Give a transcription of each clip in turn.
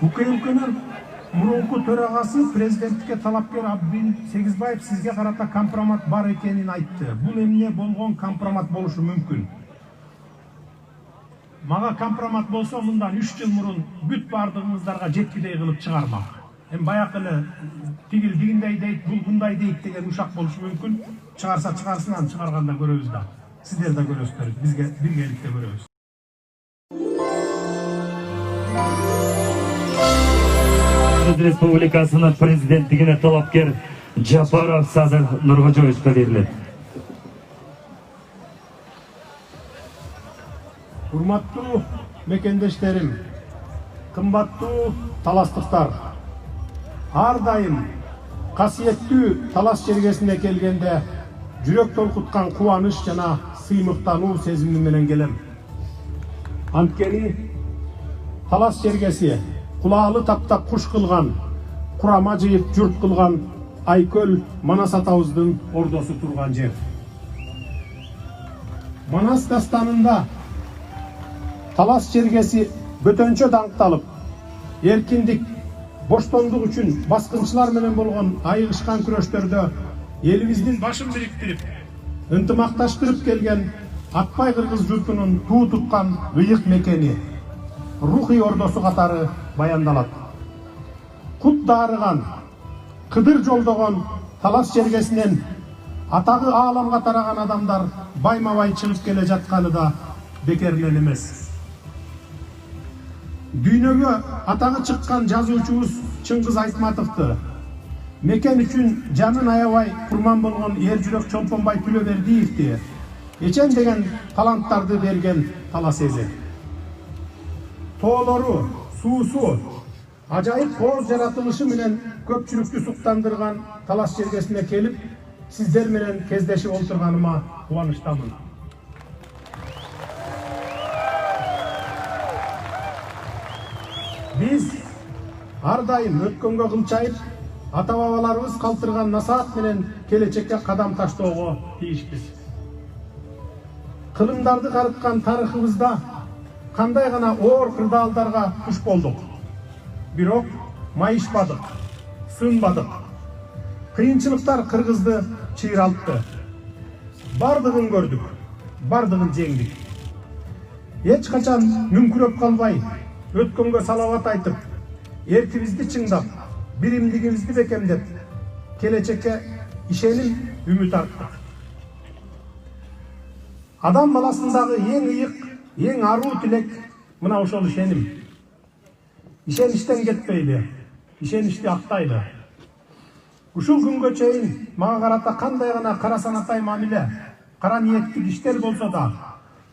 УКМКнын мурунку төрагасы президенттикке талапкер Абдин Сегизбаев сизге карата компромат бар экенин айтты. Бул эмне болгон компромат болушу мүмкүн? Мага компромат болсо мындан 3 жыл мурун бүт бардыгыңыздарга жеткидей кылып чыгармак. Эми баягы эле тигил дигиндей дейт, бул мындай дейт деген ушак болушу мүмкүн. Чыгарса чыгарсын, аны чыгарганда көрөбүз да. Сиздер да көрөсүздөр, бизге биргеликте көрөбүз. Республикасынын президенттигине талапкер Жапаров Сазыр Нуркожоевичке берилет. Урматтуу мекендештерим, кымбаттуу таластыктар, ар дайым касиеттүү талас жергесине келгенде жүрөк толкуткан кубаныч жана сыймыктануу сезими менен келем. Анткени талас жергеси кулаалы таптап куш кылган, курама жыйып журт кылган Айкөл Манас атабыздын ордосу турган жер. Манас дастанында талас жергеси бөтөнчө даңкталып, эркиндик, боштондук үчүн баскынчылар менен болгон айыгышкан күрөштөрдө элибиздин башын бириктирип, ынтымакташтырып келген Акбай кыргыз журтунун туу туткан ыйык мекени, рухий ордосу катары баяндалат. Кут дарыган, кыдыр жолдогон талас жергесинен атагы ааламга тараган адамдар байма-бай чыгып келе жатканы да бекеринен эмес. Дүйнөгө атагы чыккан жазуучубуз Чыңгыз Айтматовду мекен үчүн жанын аябай курман болгон эр жүрөк Чолпонбай Төлөбердиевди эчен деген таланттарды берген талас эзи. Тоолору, суусу, ажайып кооз жаратылышы менен көпчүлүктү суктандырган талас жергесине келип, сиздер менен кездешип олтурганыма кубанычтамын. Биз ар дайым өткөнгө кылчайып, ата-бабаларыбыз калтырган насаат менен келечекке кадам таштоого тийишпиз. Кылымдарды карыткан тарыхыбызда кандай гана оор кырдаалдарга туш болдук. Бирок майышпадык, сынбадык. Кыйынчылыктар кыргызды чыйралтты. Бардыгын көрдүк, бардыгын жеңдик. Эч качан мүңкүрөп калбай, өткөнгө салават айтып, эркибизди чыңдап, биримдигибизди бекемдеп, келечекке ишеним, үмүт арттык. Адам баласындагы эң ыйык, эң аруу тилек мына ошол ишеним. Ишеништен кетпейли, ишеничти актайлы. Ушул күнгө чейин мага карата кандай гана кара санатай мамиле, кара ниеттик иштер болсо да,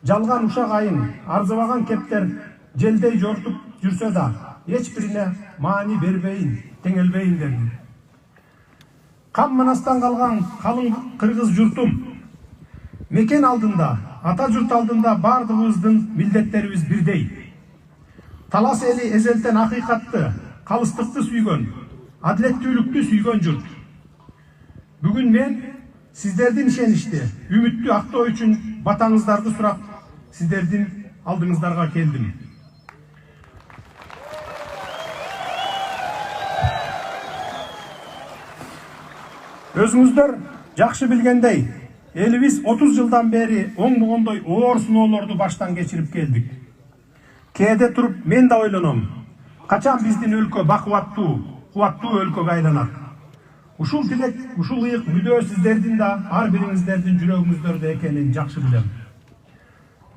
жалган ушак айын, арзыбаган кептер желдей жортуп жүрсө да, эч бирине маани бербейин, теңелбейин дедим. Кам Манастан калган калың кыргыз журтум, мекен алдында, ата журт алдында бардыгыбыздын милдеттерибиз бирдей. Талас эли эзелтен акыйкатты, калыстыкты сүйгөн, адилеттүүлүктү сүйгөн журт. Бүгүн мен сиздердин ишеничти, үмүттү актоо үчүн батаңыздарды сурап, сиздердин алдыңыздарга келдим. Өзүңүздөр жакшы билгендей, элибиз 30 жылдан бери оңдогондой оор сыноолорду баштан кечирип келдик. Кээде туруп мен да ойлоном, качан биздин өлкө бакубаттуу, кубаттуу өлкөгө айланат. Ушул тилек, ушул ыйык мүдөө сиздердин да ар бириңиздердин жүрөгүңүздөрдө экенин жакшы билем.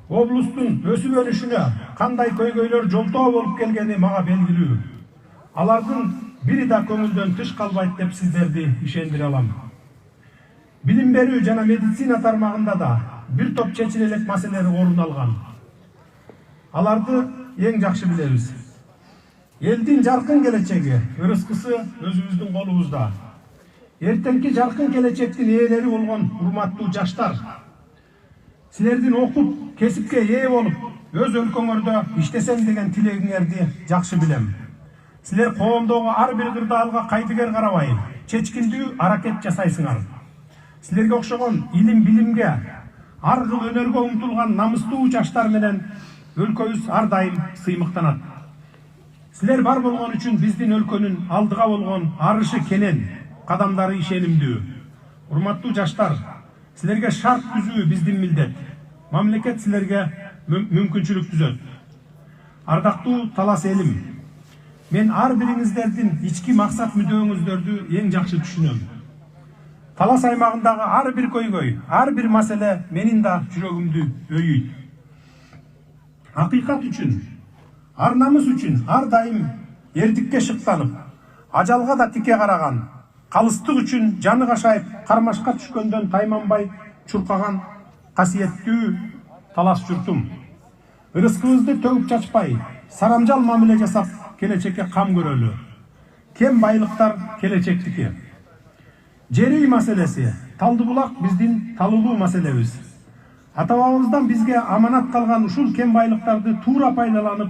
Облустун өсүп өнүшүнө кандай көйгөйлөр жолтоо болуп келгени мага белгилүү. Алардын бири да көңүлдөн тыш калбайт деп сиздерди ишендире алам. Билим берүү жана медицина тармагында да бир топ чечиле элек маселелер орун алган. Аларды эң жакшы билебиз. Элдин жаркын келечеги, ырыскысы өзүбүздүн колубузда. Эртеңки жаркын келечектин ээлери болгон урматтуу жаштар, силердин окуп, кесипке ээ болуп, өз өлкөңөрдө иштесем деген тилегиңерди жакшы билем. Силер коомдогу ар бир кырдаалга кайдыгер карабай, чечкиндүү аракет жасайсыңар. Силерге окшогон илим билимге, ар кыл өнөргө умтулган намыстуу жаштар менен өлкөбүз ар дайым сыймыктанат. Силер бар болгон үчүн биздин өлкөнүн алдыга болгон арышы кенен, кадамдары ишенимдүү. Урматтуу жаштар, силерге шарт түзүү биздин милдет. Мамлекет силерге мүмкүнчүлүк түзөт. Ардактуу талас элим, мен ар бириңиздердин ички максат мүдөөңүздөрдү эң жакшы түшүнөм. Талас аймагындагы ар бир көйгөй, ар бир маселе менин да жүрөгүмдү өйүйт. Акыйкат үчүн, ар намыс үчүн ар дайым эрдикке шыктанып, ажалга да тике караган, калыстык үчүн жаны кашайып, кармашка түшкөндөн тайманбай чуркаган касиеттүү талас журтум. Ырыскыбызды төгүп чачпай, сарамжал мамиле жасап, келечекке кам көрөлү. Кем байлыктар келечектики. Жер үй маселеси, Талдыбулак биздин талуулуу маселебиз. Ата-бабабыздан бизге аманат калган ушул кем байлыктарды туура пайдаланып,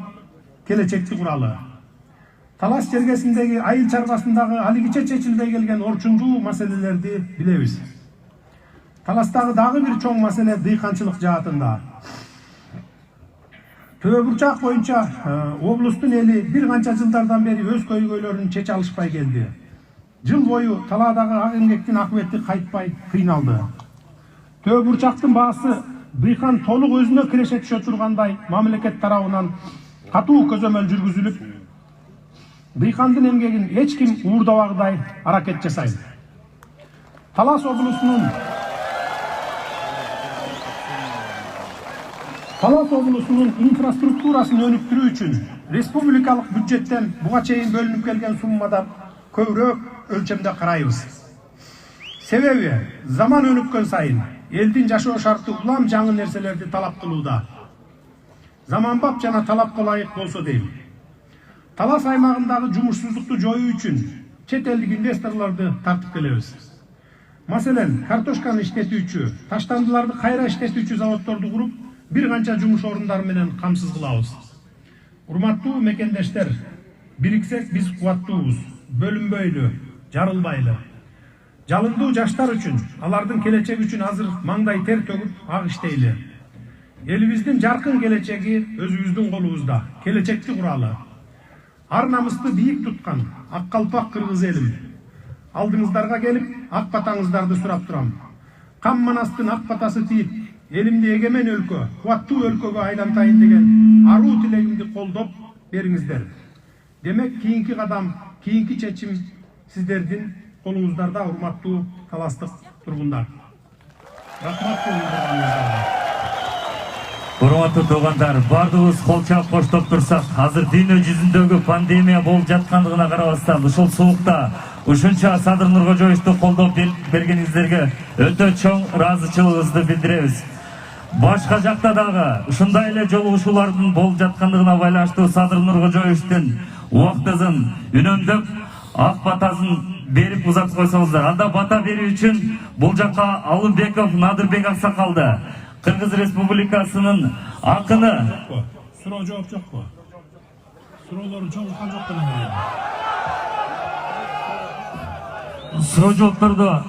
келечекти куралы. Талас жергесиндеги айыл чарбасындагы алигиче чечилбей келген орчундуу маселелерди билебиз. Таластагы дагы бир чоң маселе дыйканчылык жаатында. Төбө бурчак боюнча облустун эли бир канча жылдардан бери өз көйгөйлөрүн чече алышпай келди. Жыл бою талаадагы ак эмгектин акыбети кайтпай кыйналды. Төбө бурчактын баасы дыйкан толук өзүнө киреше түшө тургандай мамлекет тарабынан катуу көзөмөл жүргүзүлүп, дыйкандын эмгегин эч ким уурдабагыдай аракет жасайт. Талас облусунун инфраструктурасын өнүктүрүү үчүн республикалык бюджеттен буга чейин бөлүнүп келген суммадан көбүрөөк өлчөмдө карайбыз. Себеби заман өнүккөн сайын элдин жашоо шарты улам жаңы нерселерди талап кылууда. Заманбап жана талапка ылайык болсо дейм. Талас аймагындагы жумушсуздукту жоюу үчүн чет элдик инвесторлорду тартып келебиз. Маселен, картошканы иштетүүчү, таштандыларды кайра иштетүүчү заводдорду куруп, бир канча жумуш орундары менен камсыз кылабыз. Урматтуу мекендештер, бириксек биз кубаттуубуз, бөлүнбөйлү, жарылбайлы. Жалындуу жаштар үчүн, алардын келечеги үчүн азыр маңдай тер төгүп ак иштейли. Элибиздин жаркын келечеги өзүбүздүн колубузда. Келечекти куралы. Ар намысты бийик туткан ак калпак кыргыз элим. Алдыңыздарга келип, ак батаңыздарды сурап турам. Кам манастын ак батасы тиип, элимди эгемен өлкө, кубаттуу өлкөгө айлантайын деген аруу тилегимди колдоп бериңиздер. Демек, кийинки кадам, кийинки чечим сиздердин колуңуздарда, урматтуу таластык тургундар. Рахмат колуңуздарга. Урматтуу туугандар, бардыгыбыз кол чаап коштоп турсак, азыр дүйнө жүзүндөгү пандемия болуп жаткандыгына карабастан, ушул сууукта ушунча Садыр Нуркожоевду колдоп бергениңиздерге өтө чоң ыраазычылыгыбызды билдиребиз. Башка жакта дагы ушундай эле жолугушуулардын болуп жаткандыгына байланыштуу Садыр Нуркожоевдин убактысын үнөмдөп, ак батасын берип узатып койсоңуздар. Анда бата берүү үчүн бул жакка Алымбеков Надырбек аксакалды, Кыргыз Республикасынын акыны. Суроо жооп жокпу? Суроолорду чогулткан жокпу эле. Суроо жоопторду.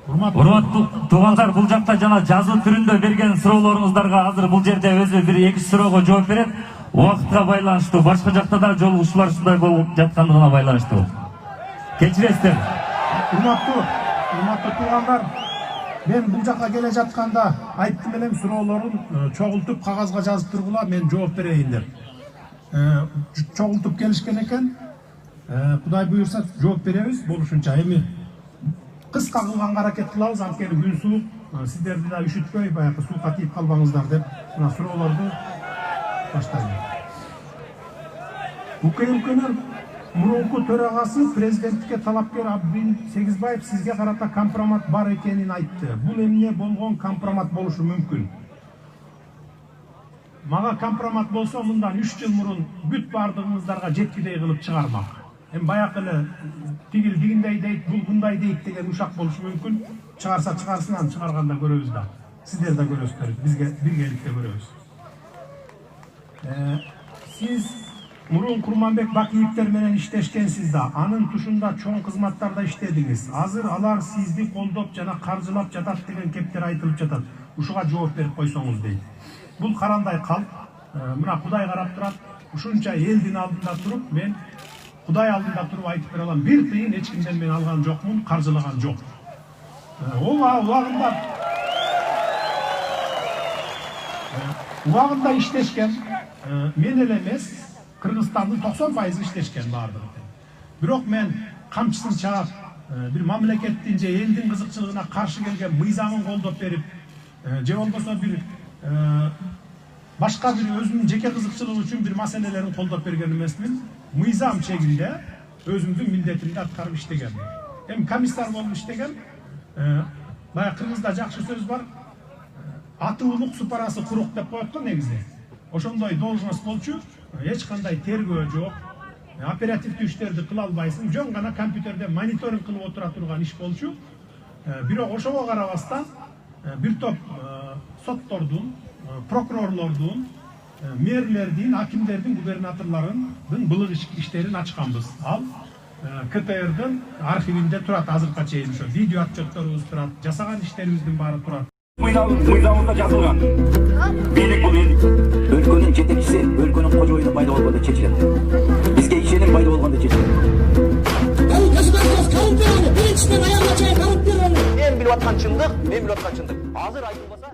Урматтуу туугандар, бул жакта жана жазуу түрүндө берген суроолоруңуздарга азыр бул жерде өзү бир эки суроого жооп берет. Убакытка байланыштуу, башка жакта да жолугушуулар ушундай болуп жаткандыгына байланыштуу. Кечиресиздер. Урматтуу туугандар, мен бул жакка келе жатканда айттым элем, суроолорун чогултуп кагазга жазып тургула, мен жооп берейин деп. Чогултуп келишкен экен. Кудай буйрса жооп беребиз болушунча. Эми кыска кылганга аракет кылабыз, анткени күн суук, сиздерди да үшүтпөй, баягы суукка тийип калбаңыздар деп, мына суроолорду баштайм. УКМКнын мурунку төрагасы президенттикке талапкер Абдин Сегизбаев сизге карата компромат бар экенин айтты. Бул эмне болгон компромат болушу мүмкүн? Мага компромат болсо, мындан 3 жыл мурун бүт бардыгыңыздарга жеткидей кылып чыгармак. Эми баягы эле тигил дигиндей дейт, бул мындай дейт деген ушак болушу мүмкүн. Чыгарса чыгарсын, аны чыгарганда көрөбүз да. Сиздер да көрөсүздөр, бизге биргеликте көрөбүз. Сиз мурун Курманбек Бакиевдер менен иштешкенсиз да, анын тушунда чоң кызматтарда иштедиңиз. Азыр алар сизди колдоп жана каржылап жатат деген кептер айтылып жатат. Ушуга жооп берип койсоңуз дейт. Бул карандай калп? мына Кудай карап турат. Ушунча элдин алдында туруп, мен Кудай алдында туруп айтып бере алам. Бир тыйын эч кимден мен алган жокмун, каржылаган жок. Убагында иштешкен, мен эле эмес, Кыргызстандын 90% иштешкен бардыгы. Бирок мен камчысын чаап, бир мамлекеттин же элдин кызыкчылыгына каршы келген мыйзамын колдоп берип, же болбосо бир башка бир өзүнүн жеке кызыкчылыгы үчүн бир маселелерин колдоп берген эмесмин. Мыйзам чегинде өзүмдүн милдетимди аткарып иштегенмин. Эми комиссар болуп иштеген, баягы кыргызда жакшы сөз бар. Атуулук су парасы курук деп коет го негизи. Ошондой должность болчу, эч кандай тергөө жок. Оперативдүү иштерди кыла албайсың, жөн гана компьютерде мониторинг кылып отура турган иш болчу. Бирок ошого карабастан бир топ соттордун, прокурорлордун, мэрлердин, акимдердин, губернаторлордун былык иштерин ачканбыз. Ал КТРдын архивинде турат азыркыга чейин, ошо видео отчетторубуз турат, жасаган иштерибиздин баары турат. Мыйзамыбызда жазылган. Бийлик бул эл өлкөнүн жетекчиси, өлкөнүн кожоюну пайда болгондо чечилет. Бизге ишеним пайда болгондо чечилет. Мен билип аткан чындык, мен билип аткан чындык азыр айтылбаса